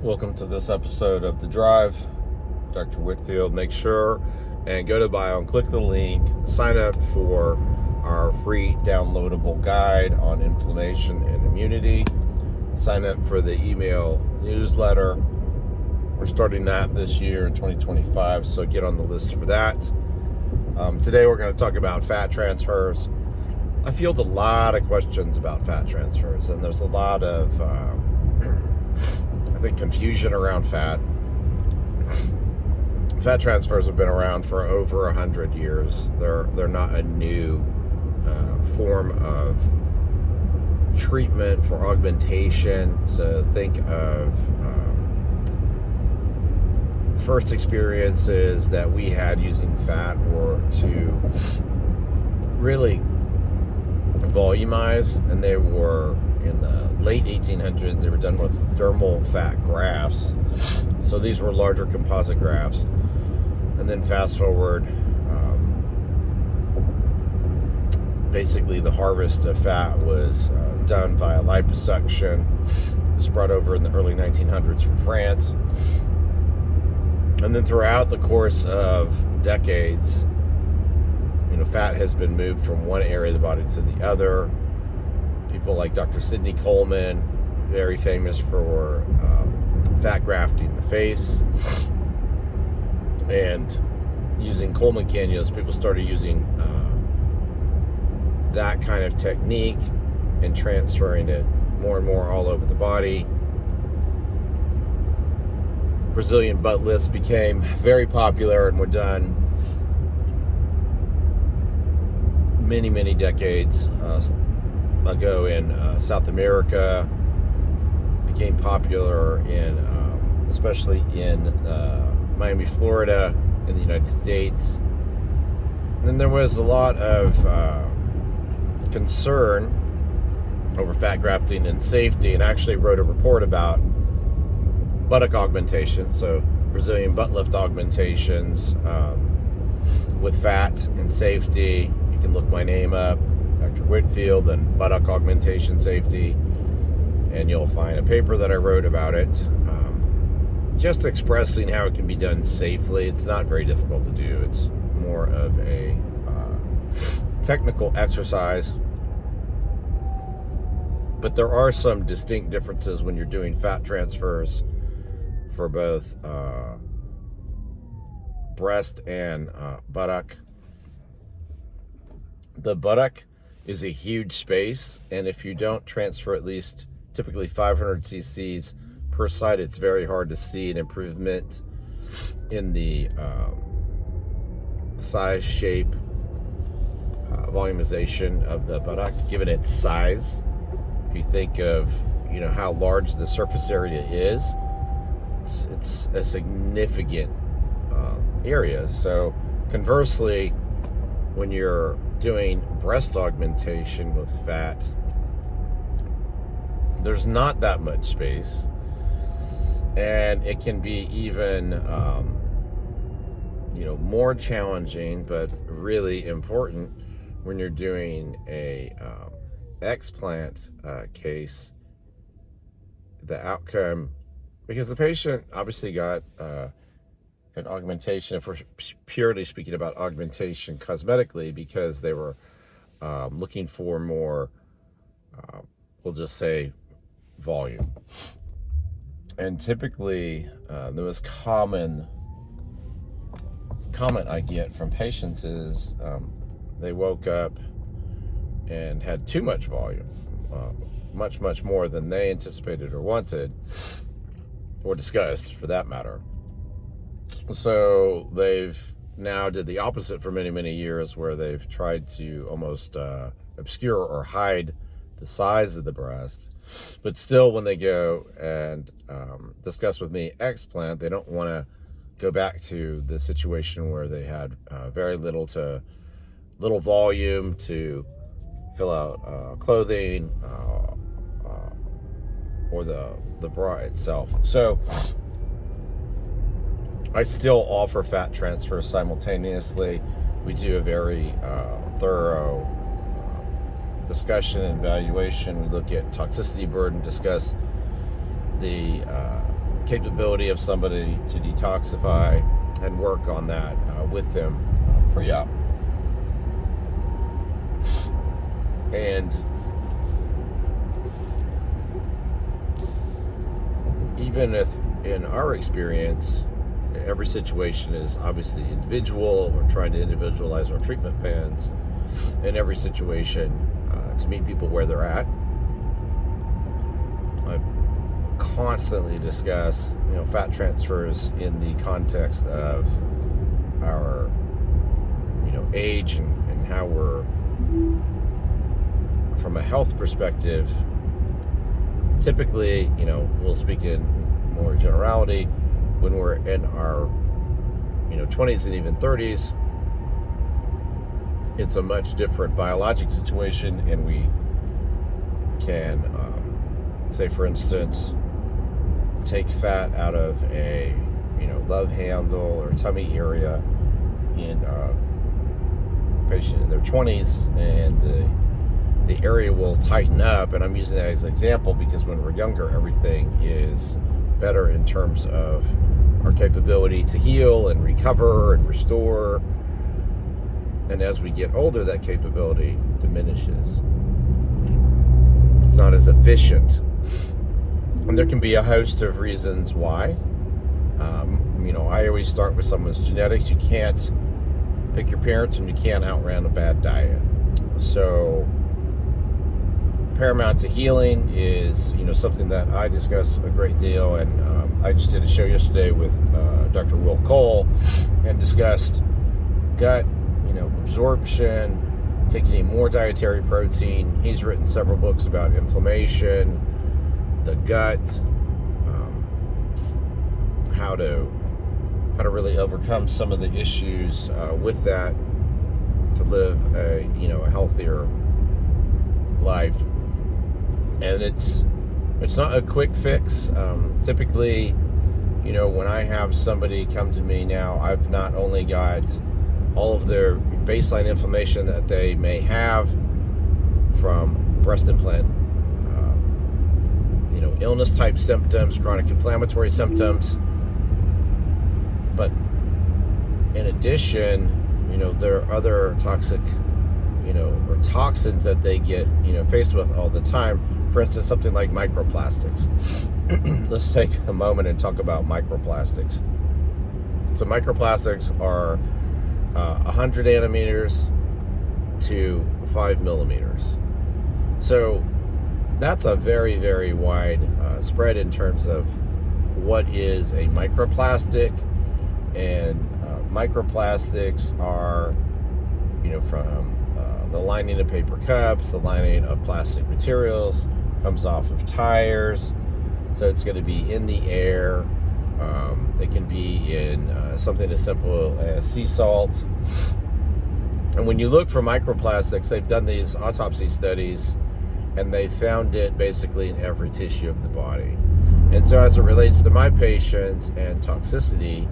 Welcome to this episode of The Drive. Dr. Whitfield. Make sure and go to bio and click the link. Sign up for our free downloadable guide on inflammation and immunity. Sign up for the email newsletter. We're starting that this year in 2025, so get on the list for that. Today we're going to talk about fat transfers. I field a lot of questions about fat transfers, and there's a lot of I think confusion around fat. Fat transfers have been around for over 100 years. They're not a new form of treatment for augmentation. So think of first experiences that we had using fat were to really volumize, and they were in the late 1800s. They were done with dermal fat grafts, so these were larger composite grafts. And then fast forward, basically the harvest of fat was done via liposuction, spread over in the early 1900s from France. And then throughout the course of decades, fat has been moved from one area of the body to the other. People like Dr. Sidney Coleman, very famous for fat grafting the face. And using Coleman cannulas, people started using that kind of technique and transferring it more and more all over the body. Brazilian butt lifts became very popular and were done many decades ago in South America. Became popular in especially in Miami, Florida, in the United States. And then there was a lot of concern over fat grafting and safety, and I actually wrote a report about buttock augmentation, so Brazilian butt lift augmentations with fat and safety. You can look my name up, Dr. Whitfield, and buttock augmentation safety, and you'll find a paper that I wrote about it, just expressing how it can be done safely. It's not very difficult to do. It's more of a technical exercise, but there are some distinct differences when you're doing fat transfers for both breast and buttock. The buttock is a huge space, and if you don't transfer at least typically 500 cc's per side, it's very hard to see an improvement in the size, shape, volumization of the buttock, given its size. If you think of how large the surface area is, it's a significant area. So conversely, when you're doing breast augmentation with fat, there's not that much space, and it can be even more challenging, but really important when you're doing a explant case. The outcome, because the patient obviously got an augmentation, if we're purely speaking about augmentation cosmetically, because they were looking for more, we'll just say, volume. And typically, the most common comment I get from patients is they woke up and had too much volume, much more than they anticipated or wanted, or discussed for that matter. So they've now did the opposite for many years, where they've tried to almost obscure or hide the size of the breast. But still, when they go and discuss with me explant, they don't want to go back to the situation where they had very little volume to fill out clothing or the bra itself. So I still offer fat transfers simultaneously. We do a very thorough discussion and evaluation. We look at toxicity burden, discuss the capability of somebody to detoxify and work on that with them pre-op. And even if in our experience, every situation is obviously individual, we're trying to individualize our treatment plans in every situation to meet people where they're at. I constantly discuss, fat transfers in the context of our, age and how we're, from a health perspective, typically, we'll speak in more generality when we're in our, 20s and even 30s. It's a much different biologic situation, and we can, say, for instance, take fat out of a, love handle or tummy area in a patient in their 20s, and the area will tighten up. And I'm using that as an example because when we're younger, everything is better in terms of our capability to heal and recover and restore. And as we get older, that capability diminishes. It's not as efficient. And there can be a host of reasons why. I always start with someone's genetics. You can't pick your parents, and you can't outrun a bad diet. So paramount to healing is, something that I discuss a great deal. And I just did a show yesterday with Dr. Will Cole and discussed gut, absorption, taking more dietary protein. He's written several books about inflammation, the gut, how to really overcome some of the issues with that to live a healthier life. And it's not a quick fix. Typically, when I have somebody come to me now, I've not only got all of their baseline inflammation that they may have from breast implant, illness type symptoms, chronic inflammatory symptoms, but in addition, there are other toxic, or toxins that they get, faced with all the time. For instance, something like microplastics. Let's take a moment and talk about microplastics. So microplastics are 100 nanometers to 5 millimeters. So that's a very, very wide spread in terms of what is a microplastic. And microplastics are, from the lining of paper cups, the lining of plastic materials, comes off of tires. So it's going to be in the air. It can be in something as simple as sea salt. And when you look for microplastics, they've done these autopsy studies, and they found it basically in every tissue of the body. And so as it relates to my patients and toxicity,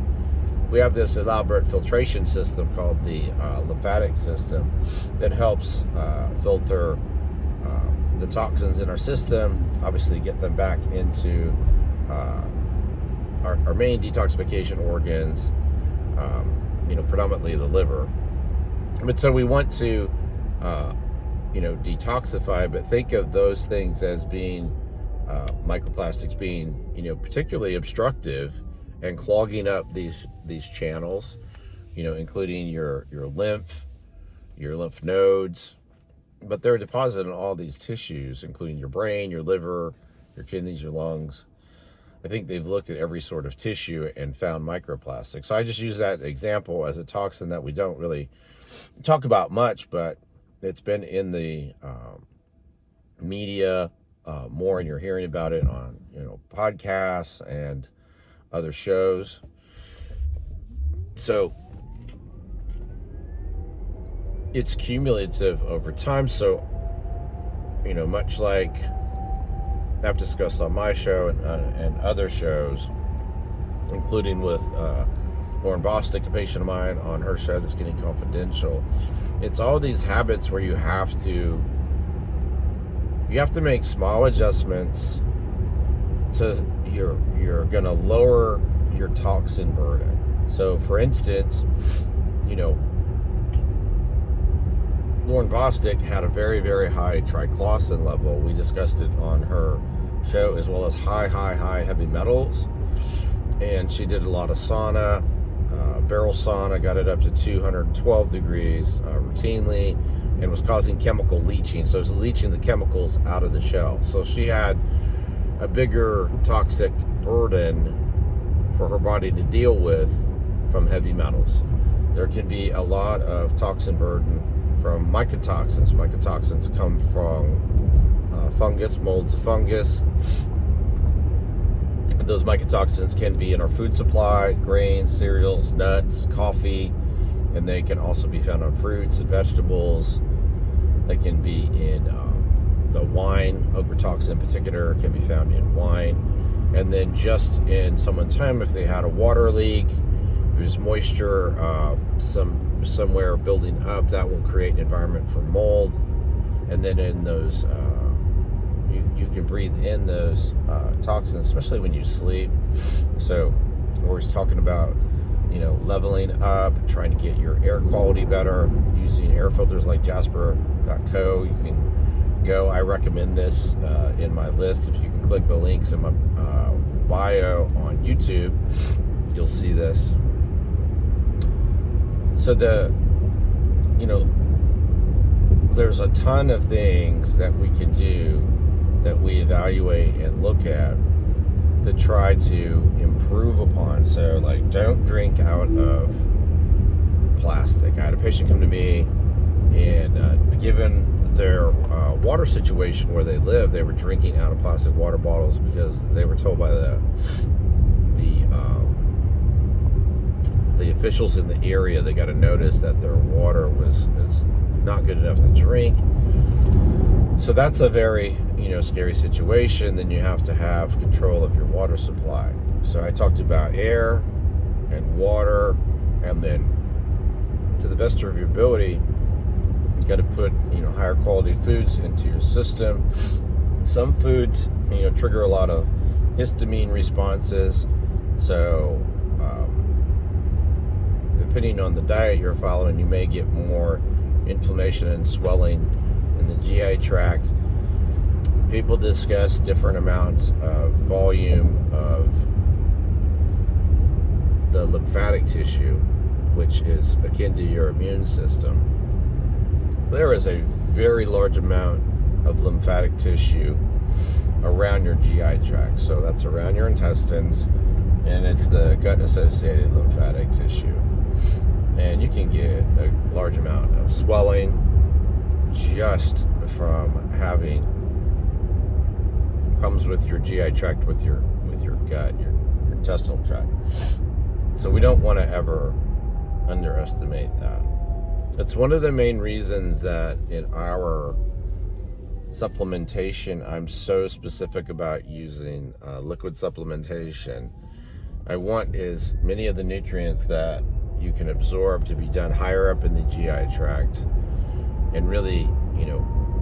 we have this elaborate filtration system called the lymphatic system that helps filter the toxins in our system, obviously get them back into our main detoxification organs, predominantly the liver. But so we want to, detoxify, but think of those things as being microplastics being, particularly obstructive and clogging up these channels, including your lymph nodes. But they're deposited in all these tissues, including your brain, your liver, your kidneys, your lungs. I think they've looked at every sort of tissue and found microplastics. So I just use that example as a toxin that we don't really talk about much, but it's been in the media more, and you're hearing about it on podcasts and other shows. So it's cumulative over time. So much like I've discussed on my show and other shows, including with Lauren Bostic, a patient of mine, on her show, The Skinny Confidential. It's all these habits where you have to make small adjustments you're going to lower your toxin burden. So for instance, Lauren Bostic had a very, very high triclosan level. We discussed it on her show, as well as high heavy metals. And she did a lot of sauna, barrel sauna, got it up to 212 degrees routinely, and was causing chemical leaching. So it was leaching the chemicals out of the shell. So she had a bigger toxic burden for her body to deal with from heavy metals. There can be a lot of toxin burden from mycotoxins. Mycotoxins come from fungus, molds of fungus. Those mycotoxins can be in our food supply, grains, cereals, nuts, coffee, and they can also be found on fruits and vegetables. They can be in the wine. Okra toxin in particular can be found in wine. And then just in someone's home, if they had a water leak, there's moisture somewhere building up, that will create an environment for mold. And then in those, you can breathe in those toxins, especially when you sleep. So we're always talking about, leveling up, trying to get your air quality better, using air filters like Jasper.co. You can go. I recommend this in my list. If you can click the links in my bio on YouTube, you'll see this. So there's a ton of things that we can do, that we evaluate and look at, to try to improve upon. So like, don't drink out of plastic. I had a patient come to me, and given their water situation where they live, they were drinking out of plastic water bottles because they were told by the officials in the area, they got a notice that their water is not good enough to drink. So that's a very scary situation. Then you have to have control of your water supply. So I talked about air and water, and then to the best of your ability, you got to put higher quality foods into your system. Some foods trigger a lot of histamine responses. So depending on the diet you're following, you may get more inflammation and swelling in the GI tract. People discuss different amounts of volume of the lymphatic tissue, which is akin to your immune system. There is a very large amount of lymphatic tissue around your GI tract. So that's around your intestines, and it's the gut-associated lymphatic tissue. And you can get a large amount of swelling just from having problems with your GI tract, with your gut, your intestinal tract. So we don't want to ever underestimate that. It's one of the main reasons that in our supplementation, I'm so specific about using liquid supplementation. I want as many of the nutrients that you can absorb to be done higher up in the GI tract, and really,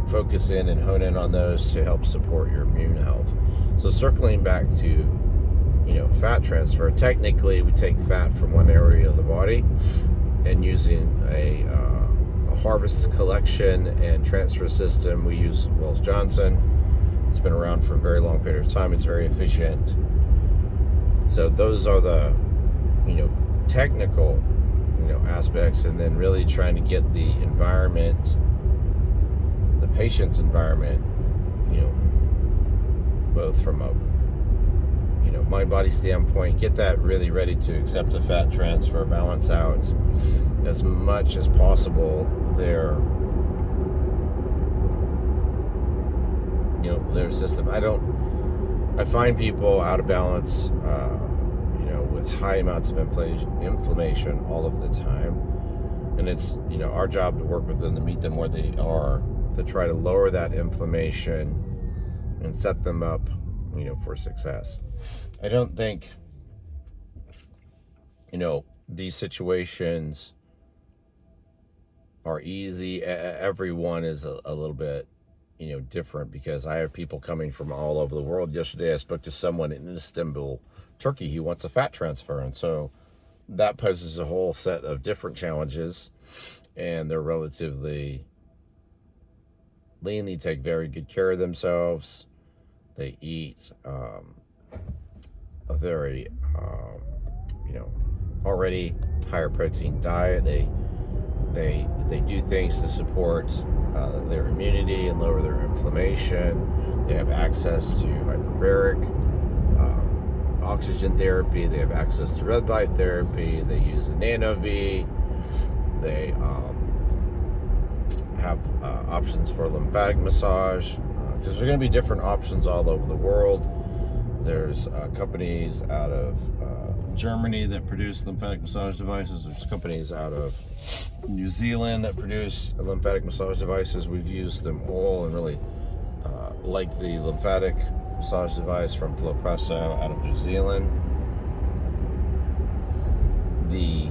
focus in and hone in on those to help support your immune health. So circling back to, fat transfer, technically we take fat from one area of the body, and using a harvest collection and transfer system, we use Wells-Johnson. It's been around for a very long period of time. It's very efficient. So those are the, technical, aspects, and then really trying to get the environment, the patient's environment, both from a, mind-body standpoint, get that really ready to accept a fat transfer, balance out as much as possible their system. I find people out of balance, with high amounts of inflammation all of the time, and it's our job to work with them, to meet them where they are, to try to lower that inflammation and set them up for success. I don't think these situations are easy. Everyone is a little bit different, because I have people coming from all over the world. Yesterday I spoke to someone in Istanbul, Turkey, who wants a fat transfer, and so that poses a whole set of different challenges, and they're relatively lean. They take very good care of themselves. They eat a very already higher protein diet. They do things to support their immunity and lower their inflammation. They have access to hyperbaric oxygen therapy. They have access to red light therapy. They use a nano-V. They have options for lymphatic massage, because there are going to be different options all over the world. There's companies out of Germany that produce lymphatic massage devices. There's companies out of New Zealand that produce lymphatic massage devices. We've used them all and really like the lymphatic massage device from Flopresso out of New Zealand. The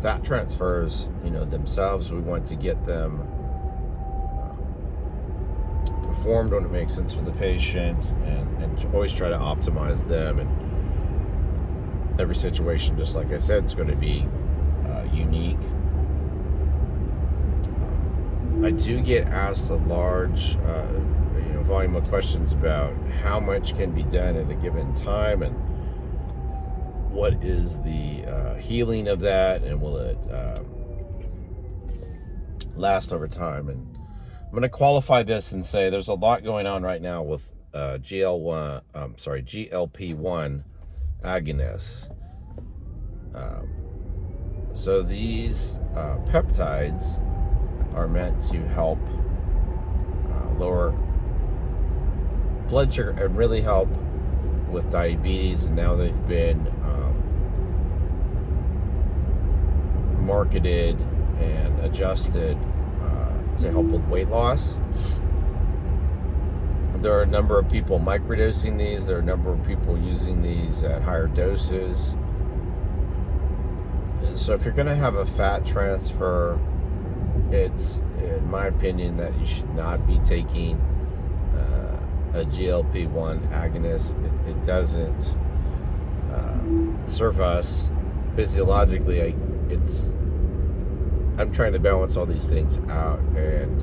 fat transfers, themselves, we want to get them performed when it makes sense for the patient, and always try to optimize them. And every situation, just like I said, is going to be unique. I do get asked a large volume of questions about how much can be done at a given time, and what is the healing of that, and will it last over time. And I'm going to qualify this and say there's a lot going on right now with GLP-1 agonists. So these peptides are meant to help lower blood sugar and really help with diabetes, and now they've been marketed and adjusted to help with weight loss. There are a number of people microdosing these. There are a number of people using these at higher doses. So if you're going to have a fat transfer, it's, in my opinion, that you should not be taking a GLP-1 agonist. It doesn't serve us physiologically. I'm trying to balance all these things out, and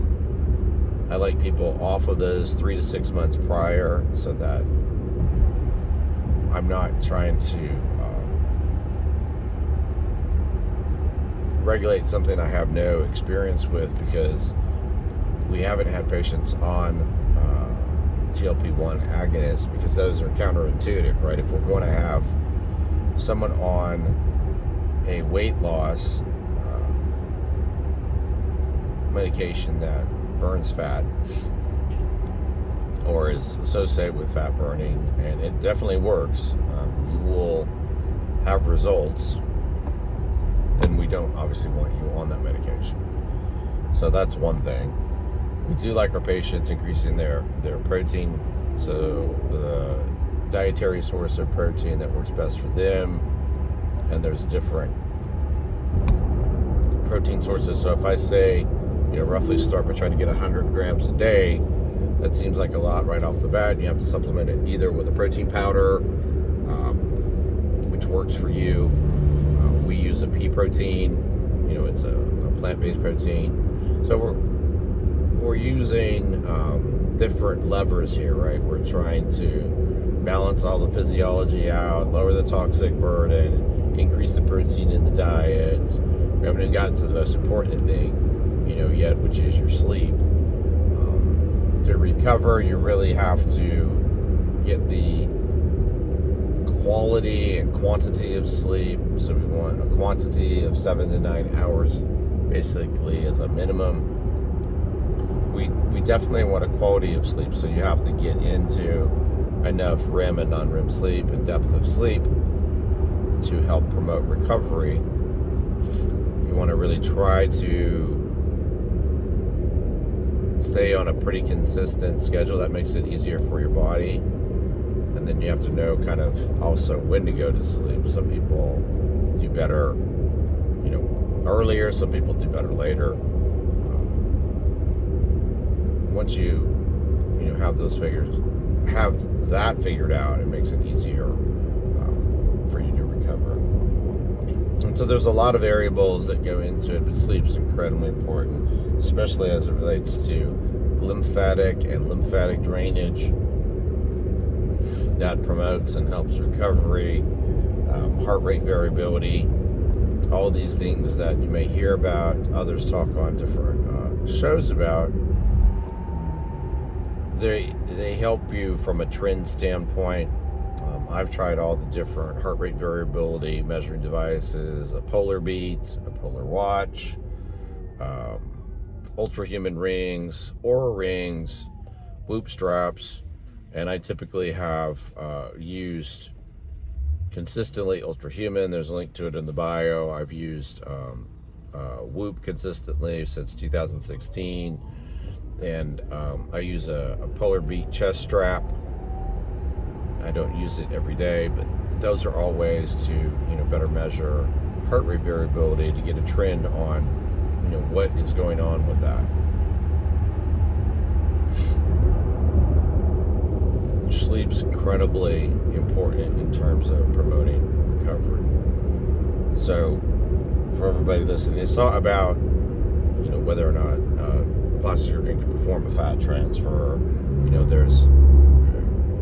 I like people off of those 3 to 6 months prior, so that I'm not trying to regulate something I have no experience with, because we haven't had patients on GLP-1 agonists, because those are counterintuitive, right? If we're going to have someone on a weight loss medication that burns fat or is associated with fat burning, and it definitely works, you will have results, then we don't obviously want you on that medication. So that's one thing. We do like our patients increasing their protein, so the dietary source of protein that works best for them, and there's different protein sources. So if I say, roughly start by trying to get 100 grams a day, that seems like a lot right off the bat. You have to supplement it either with a protein powder, which works for you. We use a pea protein, it's a plant-based protein. So we're using different levers here, right? We're trying to balance all the physiology out, lower the toxic burden, increase the protein in the diet. We haven't even gotten to the most important thing, yet, which is your sleep. To recover, you really have to get the quality and quantity of sleep. So we want a quantity of 7 to 9 hours, basically, as a minimum. We definitely want a quality of sleep, so you have to get into enough REM and non-REM sleep and depth of sleep to help promote recovery. You want to really try to stay on a pretty consistent schedule that makes it easier for your body. And then you have to know kind of also when to go to sleep. Some people do better, earlier. Some people do better later. Once you have that figured out, it makes it easier for you to recover. And so there's a lot of variables that go into it, but sleep's incredibly important, especially as it relates to lymphatic and lymphatic drainage. That promotes and helps recovery, heart rate variability, all these things that you may hear about, others talk on different shows about. They help you from a trend standpoint. I've tried all the different heart rate variability measuring devices, a polar beat, a polar watch, ultrahuman rings, Oura rings, Whoop straps, and I typically have used consistently ultrahuman. There's a link to it in the bio. I've used Whoop consistently since 2016, and I use a polar beat chest strap. I don't use it every day, but those are all ways to better measure heart rate variability to get a trend on what is going on with that. Sleep's incredibly important in terms of promoting recovery. So for everybody listening, it's not about whether or not plastic surgery can perform a fat transfer. There's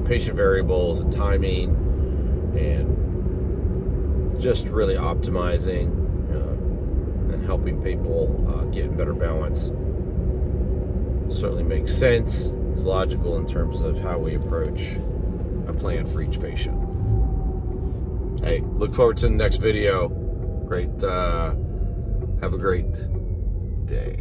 patient variables and timing, and just really optimizing and helping people get in better balance certainly makes sense. It's logical in terms of how we approach a plan for each patient. Hey, look forward to the next video. Have a great day.